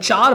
4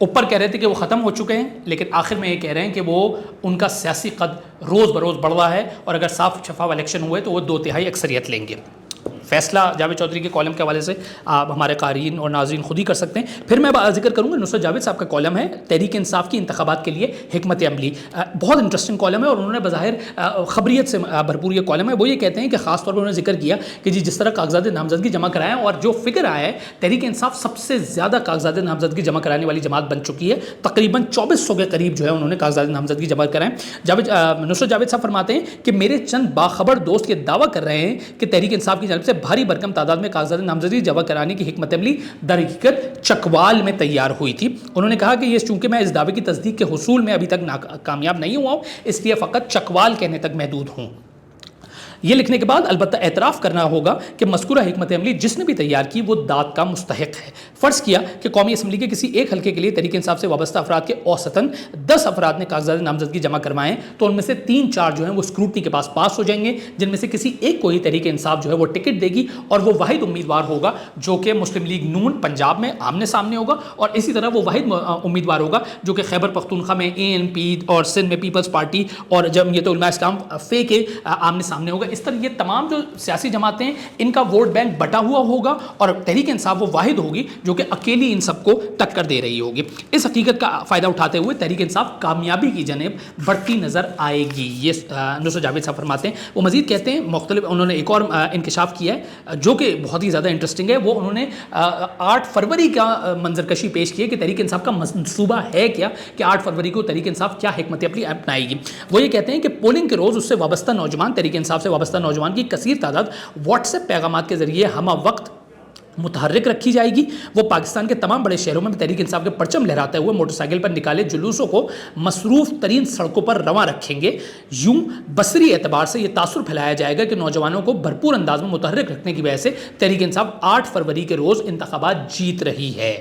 اوپر کہہ رہے تھے کہ وہ ختم ہو چکے ہیں، لیکن آخر میں یہ کہہ رہے ہیں کہ وہ ان کا سیاسی قد روز بروز بڑھ رہا ہے، اور اگر صاف شفاف الیکشن ہوئے تو وہ 2/3 اکثریت لیں گے۔ فیصلہ جاوید چودھری کے کالم کے حوالے سے آپ ہمارے قارئین اور ناظرین خود ہی کر سکتے ہیں۔ پھر میں ذکر کروں گا نصرت جاوید صاحب کا کالم ہے تحریک انصاف کی انتخابات کے لیے حکمت عملی، بہت انٹرسٹنگ کالم ہے، اور انہوں نے بظاہر خبریت سے بھرپور یہ کالم ہے۔ وہ یہ کہتے ہیں کہ خاص طور پر انہوں نے ذکر کیا کہ جس طرح کاغذات نامزدگی جمع کرائیں، اور جو فگر آیا ہے تحریک انصاف سب سے زیادہ کاغذات نامزدگی جمع کرانے والی جماعت بن چکی ہے، تقریباً 2400 کے قریب جو ہے انہوں نے کاغذات نامزدگی جمع کرائیں۔ نصرت جاوید صاحب فرماتے ہیں کہ میرے چند باخبر دوست یہ دعویٰ کر رہے ہیں کہ تحریک انصاف کی جانب سے بھاری بھرکم تعداد میں کاغذات نامزدگی جمع کرانے کی حکمت عملی در حقیقت چکوال میں تیار ہوئی تھی۔ انہوں نے کہا کہ یہ چونکہ میں اس دعوے کی تصدیق کے حصول میں ابھی تک کامیاب نہیں ہوا ہوں، اس لیے فقط چکوال کہنے تک محدود ہوں۔ یہ لکھنے کے بعد البتہ اعتراف کرنا ہوگا کہ مذکورہ حکمت عملی جس نے بھی تیار کی وہ داد کا مستحق ہے۔ فرض کیا کہ قومی اسمبلی کے کسی ایک حلقے کے لیے تحریک انصاف سے وابستہ افراد کے اوسطاً 10 افراد نے کاغذات نامزدگی جمع کروائیں، تو ان میں سے 3-4 جو ہیں وہ اسکروٹنی کے پاس ہو جائیں گے، جن میں سے کسی ایک کو ہی تحریک انصاف جو ہے وہ ٹکٹ دے گی، اور وہ واحد امیدوار ہوگا جو کہ مسلم لیگ نون پنجاب میں آمنے سامنے ہوگا، اور اسی طرح وہ واحد امیدوار ہوگا جو کہ خیبر پختونخوا میں ANP اور سندھ میں پیپلز پارٹی اور جمعیت علماء اسلام فے کے آمنے سامنے ہوگا۔ اس طرح یہ تمام جو سیاسی جماعتیں ہیں ان کا ووٹ بینک بٹا ہوا ہوگا، اور تحریک انصاف وہ واحد ہوگی جو کہ اکیلی ان سب کو ٹکر دے رہی ہوگی۔ اس حقیقت کا فائدہ اٹھاتے ہوئے تحریک انصاف کامیابی کی جانب بڑھتی نظر آئے گی، یہ نصرت جاوید صاحب فرماتے ہیں۔ وہ مزید کہتے ہیں مختلف انہوں نے ایک اور انکشاف کیا ہے جو کہ بہت ہی زیادہ انٹرسٹنگ ہے۔ وہ انہوں نے 8 فروری کا منظر کشی پیش کی ہے کہ تحریک انصاف کا منصوبہ ہے کیا، کہ 8 فروری کو تحریک انصاف کیا حکمت عملی اپنائے گی۔ وہ یہ کہتے ہیں کہ پولنگ کے روز اس سے وابستہ نوجوان، تحریک انصاف سے وابستہ نوجوان کی کثیر تعداد واٹس ایپ پیغامات کے ذریعے ہمہ وقت متحرک رکھی جائے گی۔ وہ پاکستان کے تمام بڑے شہروں میں تحریک انصاف کے پرچم لہراتے ہوئے موٹر سائیکل پر نکالے جلوسوں کو مصروف ترین سڑکوں پر رواں رکھیں گے۔ یوں بصری اعتبار سے یہ تاثر پھیلایا جائے گا کہ نوجوانوں کو بھرپور انداز میں متحرک رکھنے کی وجہ سے تحریک انصاف 8 فروری کے روز انتخابات جیت رہی ہے۔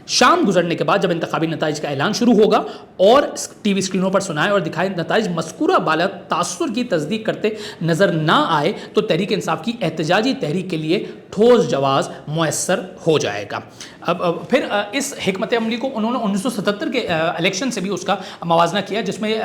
شام گزرنے کے بعد جب انتخابی نتائج کا اعلان شروع ہوگا اور ٹی وی اسکرینوں پر سنائے اور دکھائے نتائج مذکورہ بالا تاثر کی تصدیق کرتے نظر نہ آئے تو تحریک انصاف کی احتجاجی تحریک کے لیے ٹھوس جواز میسر ہو جائے گا۔ اب پھر اس حکمت عملی کو انہوں نے 1977 کے الیکشن سے بھی اس کا موازنہ کیا، جس میں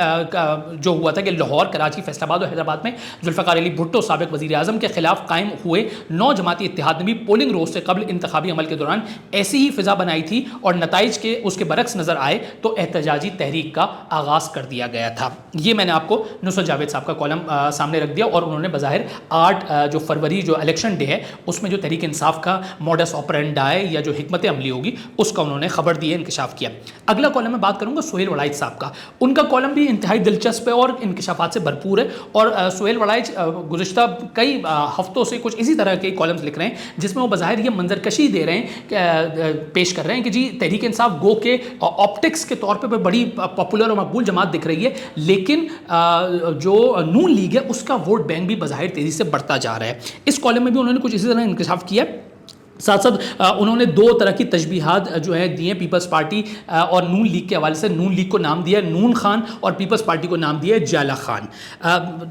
جو ہوا تھا کہ لاہور، کراچی، فیصل آباد اور حیدرآباد میں ذوالفقار علی بھٹو سابق وزیر اعظم کے خلاف قائم ہوئے 9 جماعتی اتحاد نے بھی پولنگ روز سے قبل انتخابی عمل کے دوران ایسی ہی فضا بنائی تھی، اور نتائج کے اس کے برعکس نظر آئے تو احتجاجی تحریک کا آغاز کر دیا گیا تھا۔ یہ میں نے آپ کو نصرت جاوید صاحب کا کالم سامنے رکھ دیا، اور انہوں نے بظاہر 8 جو فروری جو الیکشن ڈے ہے اس میں جو تحریک انصاف کا موڈس آپرینڈائی یا جو حکمت عملی ہوگی اس کا انہوں نے خبر دی ہے، انکشاف کیا۔ اگلا کالم میں بات کروں گا سہیل وڑائچ صاحب کا۔ ان کا کالم بھی انتہائی دلچسپ ہے اور انکشافات سے بھرپور ہے، اور سہیل وڑائچ گزشتہ کئی ہفتوں سے کچھ اسی طرح کے کالمز لکھ رہے ہیں جس میں وہ بظاہر یہ منظر کشی دے رہے ہیں، پیش کر رہے ہیں کہ جی تحریک انصاف گو کے آپٹکس کے طور پہ بڑی پاپولر اور مقبول جماعت دکھ رہی ہے، لیکن جو نون لیگ ہے اس کا ووٹ بینک بھی بظاہر تیزی سے بڑھتا جا رہا ہے۔ اس کالم میں بھی انہوں نے کچھ اسی طرح انکشاف کیا۔ ساتھ ساتھ انہوں نے 2 طرح کی تشبیہات جو ہے دی ہیں پیپلز پارٹی اور نون لیگ کے حوالے سے۔ نون لیگ کو نام دیا ہے نون خان اور پیپلز پارٹی کو نام دیا ہے جالا خان۔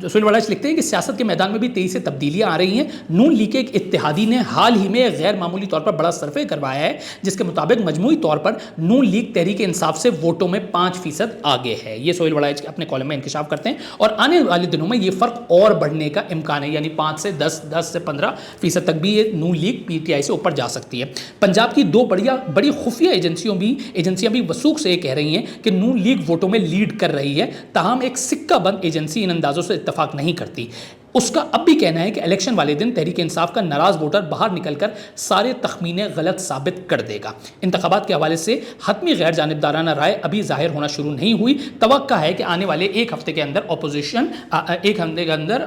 سہیل وڑائچ لکھتے ہیں کہ سیاست کے میدان میں بھی تیزی سے تبدیلیاں آ رہی ہیں۔ نون لیگ کے ایک اتحادی نے حال ہی میں غیر معمولی طور پر بڑا سروے کروایا ہے جس کے مطابق مجموعی طور پر نون لیگ تحریک انصاف سے ووٹوں میں 5% آگے ہے۔ یہ سہیل وڑائچ اپنے کالم میں انکشاف کرتے ہیں، اور آنے والے دنوں میں یہ فرق اور بڑھنے کا امکان ہے، یعنی 5 سے 10 سے 15% تک بھی یہ نون لیگ PTI سے اوپر جا سکتی ہے۔ پنجاب کی 2 بڑی خفیہ ایجنسیاں بھی وثوق سے یہ کہہ رہی ہیں کہ نون لیگ ووٹوں میں لیڈ کر رہی ہے، تاہم ایک سکہ بند ایجنسی ان اندازوں سے اتفاق نہیں کرتی۔ اس کا اب بھی کہنا ہے کہ الیکشن والے دن تحریک انصاف کا ناراض ووٹر باہر نکل کر سارے تخمینے غلط ثابت کر دے گا۔ انتخابات کے حوالے سے حتمی غیر جانبدارانہ رائے ابھی ظاہر ہونا شروع نہیں ہوئی۔ توقع ہے کہ آنے والے ایک ہفتے کے اندر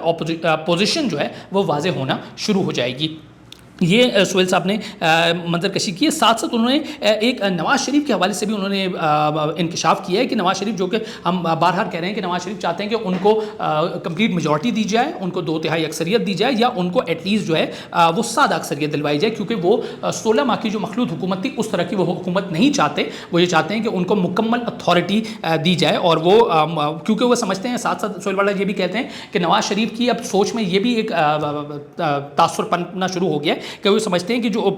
اپوزیشن جو ہے وہ واضح ہونا شروع ہو جائے گی۔ یہ سہیل صاحب نے منظر کشی کی ہے۔ ساتھ ساتھ انہوں نے ایک نواز شریف کے حوالے سے بھی انہوں نے انکشاف کیا ہے کہ نواز شریف، جو کہ ہم بارہا کہہ رہے ہیں کہ نواز شریف چاہتے ہیں کہ ان کو کمپلیٹ میجورٹی دی جائے، ان کو 2/3 اکثریت دی جائے، یا ان کو ایٹ لیسٹ جو ہے وہ سادہ اکثریت دلوائی جائے، کیونکہ وہ 16 ماہ کی جو مخلوط حکومت تھی اس طرح کی وہ حکومت نہیں چاہتے۔ وہ یہ چاہتے ہیں کہ ان کو مکمل اتھارٹی دی جائے، اور وہ کیونکہ وہ سمجھتے ہیں، ساتھ ساتھ سہیل وڑائچ یہ بھی کہتے ہیں کہ نواز شریف کی اب سوچ میں یہ بھی ایک تاثر پننا شروع ہو گیا ہے کہ وہ سمجھتے ہیں کہ جو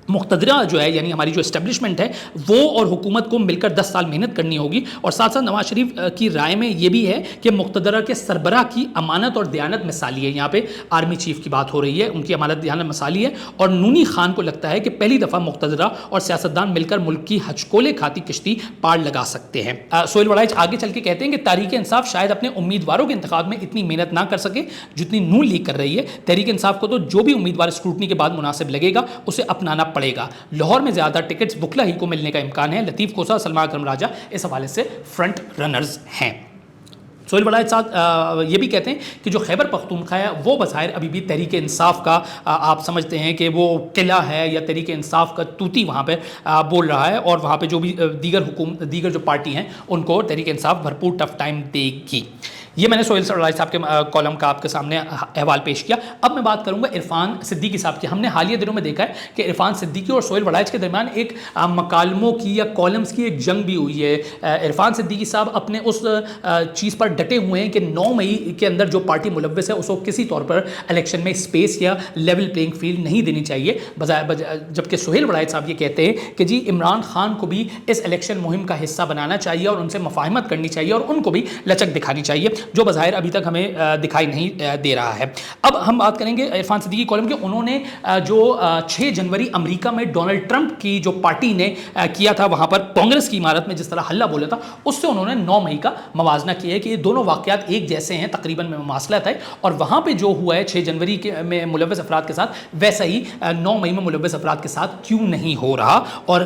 مقتدرہ جو ہے یعنی ہماری جو اسٹیبلشمنٹ ہے وہ اور حکومت کو مل کر 10 سال محنت کرنی ہوگی، اور ساتھ ساتھ نواز شریف کی رائے میں یہ بھی ہے کہ مقتدرہ کے سربراہ کی امانت اور دیانت مثالی ہے، یہاں پہ آرمی چیف کی بات ہو رہی ہے، ان کی امانت دیانت مثالی ہے، اور نونی خان کو لگتا ہے کہ پہلی دفعہ مقتدرہ اور سیاستدان مل کر ملک کی ہچکولے کھاتی کشتی پار لگا سکتے ہیں۔ سہیل وڑائچ آگے چل کے کہتے ہیں کہ تحریک انصاف شاید اپنے امیدواروں کے انتخاب میں اتنی محنت نہ کر سکے جتنی نون لیگ کر رہی ہے، تحریک انصاف کو تو جو بھی امیدوار اسکروٹنی کے بعد مناسب لگے گا اسے اپنانا پڑے گا۔ لاہور میں زیادہ ٹکٹس بکلا ہی کو ملنے کا امکان ہے، لطیف کھوسا، سلمان اکرم راجہ اس حوالے سے فرنٹ رنرز ہیں۔ سہیل وڑائچ ساتھ یہ بھی کہتے ہیں کہ جو خیبر پختونخوا ہے وہ بظاہر ابھی بھی تحریک انصاف کا آپ سمجھتے ہیں کہ وہ قلعہ ہے یا تحریک انصاف کا توتی وہاں پہ بول رہا ہے، اور وہاں پہ جو بھی دیگر جو پارٹی ہیں ان کو تحریک انصاف بھرپور ٹف ٹائم دے گی۔ یہ میں نے سہیل وڑائچ صاحب کے کالم کا آپ کے سامنے احوال پیش کیا۔ اب میں بات کروں گا عرفان صدیقی صاحب کی۔ ہم نے حالیہ دنوں میں دیکھا ہے کہ عرفان صدیقی اور سہیل وڑائچ کے درمیان ایک مکالموں کی یا کالمز کی ایک جنگ بھی ہوئی ہے۔ عرفان صدیقی صاحب اپنے اس چیز پر ڈٹے ہوئے ہیں کہ 9 مئی کے اندر جو پارٹی ملوث ہے اس کو کسی طور پر الیکشن میں اسپیس یا لیول پلینگ فیلڈ نہیں دینی چاہیے، جبکہ سہیل وڑائچ صاحب یہ کہتے ہیں کہ جی عمران خان کو بھی اس الیکشن مہم کا حصہ بنانا چاہیے اور ان سے مفاہمت کرنی چاہیے اور ان کو بھی لچک دکھانی چاہیے، جو بظاہر ابھی تک ہمیں دکھائی نہیں دے رہا ہے۔ اب ہم بات کریں گے عرفان صدیقی کالم کے۔ انہوں نے جو 6 جنوری امریکہ میں ڈونلڈ ٹرمپ کی جو پارٹی نے کیا تھا وہاں پر کانگریس کی عمارت میں جس طرح حلہ بولا تھا، اس سے انہوں نے 9 مئی کا موازنہ کیا ہے کہ یہ دونوں واقعات ایک جیسے ہیں، تقریباً میں مماثلت ہے، اور وہاں پہ جو ہوا ہے 6 جنوری میں ملوث افراد کے ساتھ ویسا ہی 9 مئی میں ملوث افراد کے ساتھ کیوں نہیں ہو رہا اور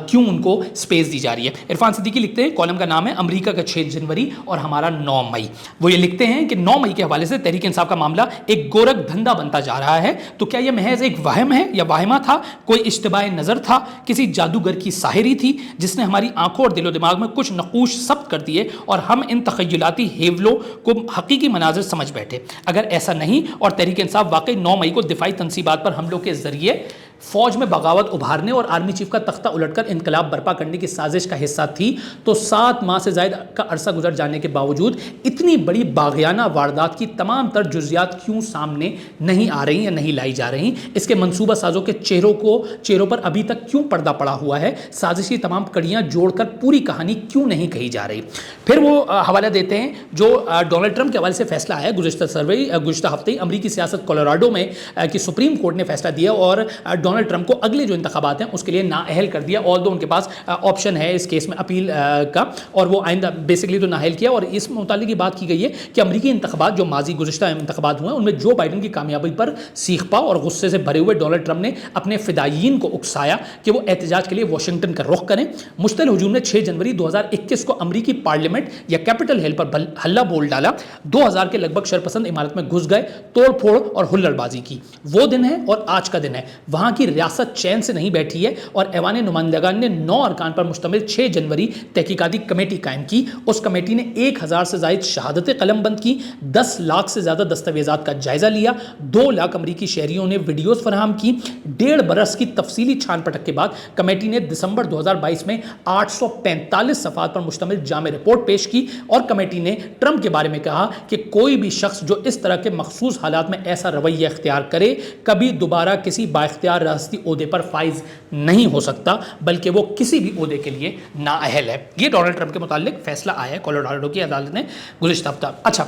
کیوں ان کو سپیس دی جا رہی ہے۔ عرفان صدیقی لکھتے ہیں، کالم کا نام ہے امریکہ کا 6 جنوری اور ہمارا 9 مئی۔ وہ یہ لکھتے ہیں کہ 9 مئی کے حوالے سے تحریک انصاف کا معاملہ ایک گورکھ دھندا بنتا جا رہا ہے، تو کیا یہ محض ایک وہم ہے یا واہمہ تھا؟ کوئی اشتباہ نظر تھا؟ کسی جادوگر کی ساحری تھی جس نے ہماری آنکھوں اور دل و دماغ میں کچھ نقوش ثبت کر دیے اور ہم ان تخیلاتی ہیولوں کو حقیقی مناظر سمجھ بیٹھے؟ اگر ایسا نہیں اور تحریک انصاف واقعی 9 مئی کو دفاعی تنصیبات پر حملوں کے ذریعے فوج میں بغاوت ابھارنے اور آرمی چیف کا تختہ الٹ کر انقلاب برپا کرنے کی سازش کا حصہ تھی، تو 7 ماہ سے زائد کا عرصہ گزر جانے کے باوجود اتنی بڑی باغیانہ واردات کی تمام تر جزیات کیوں سامنے نہیں آ رہی یا نہیں لائی جا رہی؟ اس کے منصوبہ سازوں کے چہروں پر ابھی تک کیوں پردہ پڑا ہوا ہے؟ سازش کی تمام کڑیاں جوڑ کر پوری کہانی کیوں نہیں کہی جا رہی؟ پھر وہ حوالہ دیتے ہیں جو ڈونلڈ ٹرمپ کے حوالے سے فیصلہ آیا گزشتہ ہفتے امریکی سیاست کولوراڈو میں کی سپریم کورٹ نے فیصلہ دیا اور ڈونلڈ ٹرمپ کو اگلے جو انتخابات ہیں اس کے لیے نااہل کر دیا، آلدو ان کے پاس آپشن ہے اس کیس میں اپیل کا، اور وہ آئندہ بیسکلی تو نااہل کیا۔ اور اس متعلق یہ بات کی گئی ہے کہ امریکی انتخابات جو ماضی گزشتہ انتخابات ہوئے ہیں ان میں جو بائیڈن کی کامیابی پر سیخ پا اور غصے سے بھرے ہوئے ڈونلڈ ٹرمپ نے اپنے فدائیین کو اکسایا کہ وہ احتجاج کے لیے واشنگٹن کا رخ کریں۔ مشتعل ہجوم نے 6 جنوری 2021 کو امریکی پارلیمنٹ یا کیپٹل ہل پر ہلہ بول ڈالا، 2000 کے لگ بھگ شرپسند عمارت میں گھس گئے، توڑ پھوڑ اور ہلڑ بازی کی۔ وہ دن ہے اور آج کا دن ہے، وہاں کی ریاست چین سے نہیں بیٹھی ہے اور ایوان نمائندگان نے 9 ارکان پر مشتمل 6 جنوری تحقیقاتی کمیٹی قائم کی۔ اس کمیٹی نے 1000 سے زائد شہادتیں قلم بند کی، 10 لاکھ سے زیادہ دستاویزات کا جائزہ لیا، 2 لاکھ امریکی شہریوں نے ویڈیوز فراہم کی۔ 1.5 برس کی تفصیلی چھان پٹک کے بعد کمیٹی نے دسمبر 2022 میں 845 صفحات پر مشتمل جامع رپورٹ پیش کی، اور کمیٹی نے ٹرمپ کے بارے میں کہا کہ کوئی بھی شخص جو اس طرح کے مخصوص حالات میں ایسا رویہ اختیار کرے کبھی دوبارہ کسی بااختیار ریاستی عہدے پر فائز نہیں ہو سکتا، بلکہ وہ کسی بھی عہدے کے لیے نااہل ہے۔ یہ ڈونلڈ ٹرمپ کے متعلق فیصلہ آیا ہے کولوراڈو کی عدالت نے گزشتہ ہفتہ۔ اچھا،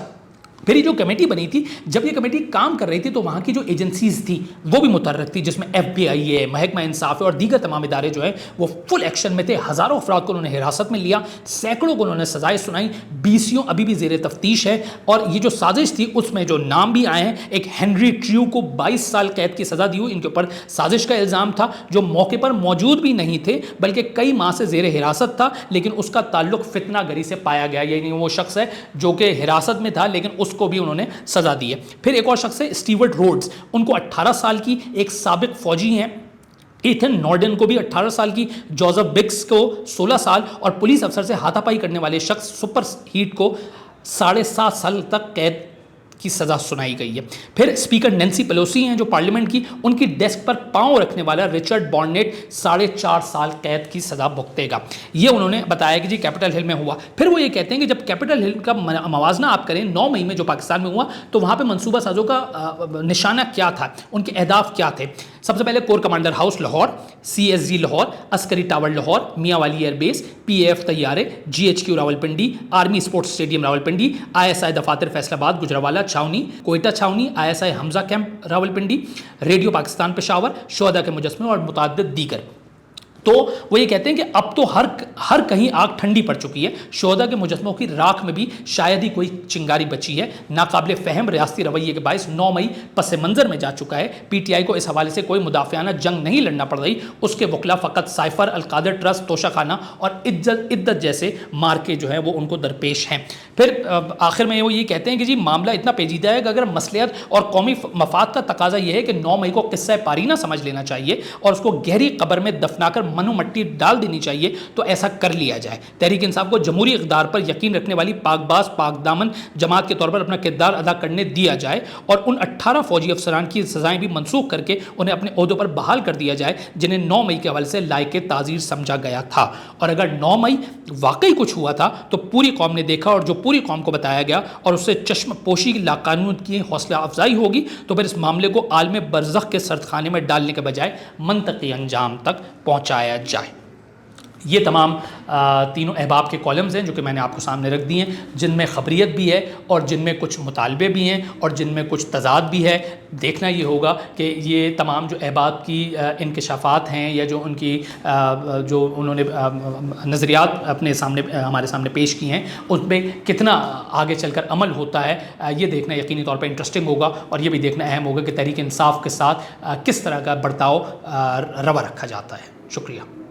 پھر یہ جو کمیٹی بنی تھی، جب یہ کمیٹی کام کر رہی تھی تو وہاں کی جو ایجنسیز تھی وہ بھی متحرک تھی، جس میں FBI ہے، محکمہ انصاف ہے اور دیگر تمام ادارے جو ہیں وہ فل ایکشن میں تھے۔ ہزاروں افراد کو انہوں نے حراست میں لیا، سینکڑوں کو انہوں نے سزائیں سنائی، 20 ابھی بھی زیر تفتیش ہے۔ اور یہ جو سازش تھی اس میں جو نام بھی آئے ہیں، ایک ہنری ٹریو کو 22 سال قید کی سزا دی ہوئی، ان کے اوپر سازش کا الزام تھا، جو موقع پر موجود بھی نہیں تھے بلکہ کئی ماہ سے زیر حراست تھا، لیکن اس کا تعلق فتنہ گری سے پایا گیا، یعنی وہ شخص ہے جو کہ حراست میں تھا لیکن اس کو بھی انہوں نے سزا دی ہے۔ پھر ایک اور شخص ہے اسٹیورٹ روڈز، ان کو 18 سال کی، ایک سابق فوجی ہیں ایتھن نارڈن کو بھی 18 سال کی، جوزف بکس کو 16 سال، اور پولیس افسر سے ہاتھا پائی کرنے والے شخص سپر ہیٹ کو 7.5 سال تک قید کی سزا سنائی گئی ہے۔ پھر اسپیکر نینسی پیلوسی ہیں جو پارلیمنٹ کی، ان کی ڈیسک پر پاؤں رکھنے والا رچرڈ بارنیٹ 4.5 سال قید کی سزا بھگتے گا۔ یہ انہوں نے بتایا کہ جی کیپٹل ہل میں ہوا۔ پھر وہ یہ کہتے ہیں کہ جب کیپٹل ہل کا موازنہ آپ کریں 9 مئی میں جو پاکستان میں ہوا، تو وہاں پہ منصوبہ سازوں کا نشانہ کیا تھا، ان کے اہداف کیا تھے؟ سب سے پہلے corps commander house Lahore, CSG Lahore, عسکری ٹاور لاہور، میاں والی ایئر بیس، PAF طیارے، GHQ Rawalpindi, army sports stadium Rawalpindi, ISI دفاتر فیصل آباد گجرانوالہ چھاونی، کوئٹہ چھاونی، ISI حمزہ کیمپ راولپنڈی، ریڈیو پاکستان پشاور، شہداء کے مجسمے اور متعدد دیگر۔ تو وہ یہ کہتے ہیں کہ اب تو ہر کہیں آگ ٹھنڈی پڑ چکی ہے، شہداء کے مجسموں کی راکھ میں بھی شاید ہی کوئی چنگاری بچی ہے۔ ناقابل فہم ریاستی رویے کے باعث 9 مئی پس منظر میں جا چکا ہے۔ PTI کو اس حوالے سے کوئی مدافعانہ جنگ نہیں لڑنا پڑ رہی، اس کے وکلا فقط سائفر، القادر ٹرسٹ، توشہ خانہ اور عدت جیسے مارکے جو ہیں وہ ان کو درپیش ہیں۔ پھر آخر میں وہ یہ کہتے ہیں کہ جی معاملہ اتنا پیچیدہ ہے کہ اگر مصلحت اور قومی مفاد کا تقاضا یہ ہے کہ 9 مئی کو قصہ پاری نہ سمجھ لینا چاہیے اور اس کو گہری قبر میں دفنا کر منو مٹی ڈال دینی چاہیے تو ایسا کر لیا جائے۔ تحریک انصاف کو جمہوری اقدار پر یقین رکھنے والی پاک باز پاک دامن جماعت کے طور پر اپنا کردار ادا کرنے دیا جائے اور ان 18 فوجی افسران کی سزائیں بھی منسوخ کر کے انہیں اپنے عہدوں پر بحال کر دیا جائے جنہیں 9 مئی کے حوالے سے لائق تعزیر سمجھا گیا تھا۔ اور اگر 9 مئی واقعی کچھ ہوا تھا تو پوری قوم نے دیکھا اور جو پوری قوم کو بتایا گیا اور اس سے چشم پوشی لاقانون کی حوصلہ افزائی ہوگی تو پھر اس معاملے کو عالم برزخ کے سرد خانے میں ڈالنے کے بجائے منطقی انجام تک پہنچایا جائے۔ یہ تمام تینوں احباب کے کالمز ہیں جو کہ میں نے آپ کو سامنے رکھ دی ہیں، جن میں خبریت بھی ہے اور جن میں کچھ مطالبے بھی ہیں اور جن میں کچھ تضاد بھی ہے۔ دیکھنا یہ ہوگا کہ یہ تمام جو احباب کی انکشافات ہیں یا جو ان کی جو انہوں نے نظریات اپنے سامنے ہمارے سامنے پیش کی ہیں ان پہ کتنا آگے چل کر عمل ہوتا ہے، یہ دیکھنا یقینی طور پہ انٹرسٹنگ ہوگا اور یہ بھی دیکھنا اہم ہوگا کہ تحریک انصاف کے ساتھ کس طرح کا برتاؤ روا رکھا جاتا ہے۔ شکریہ۔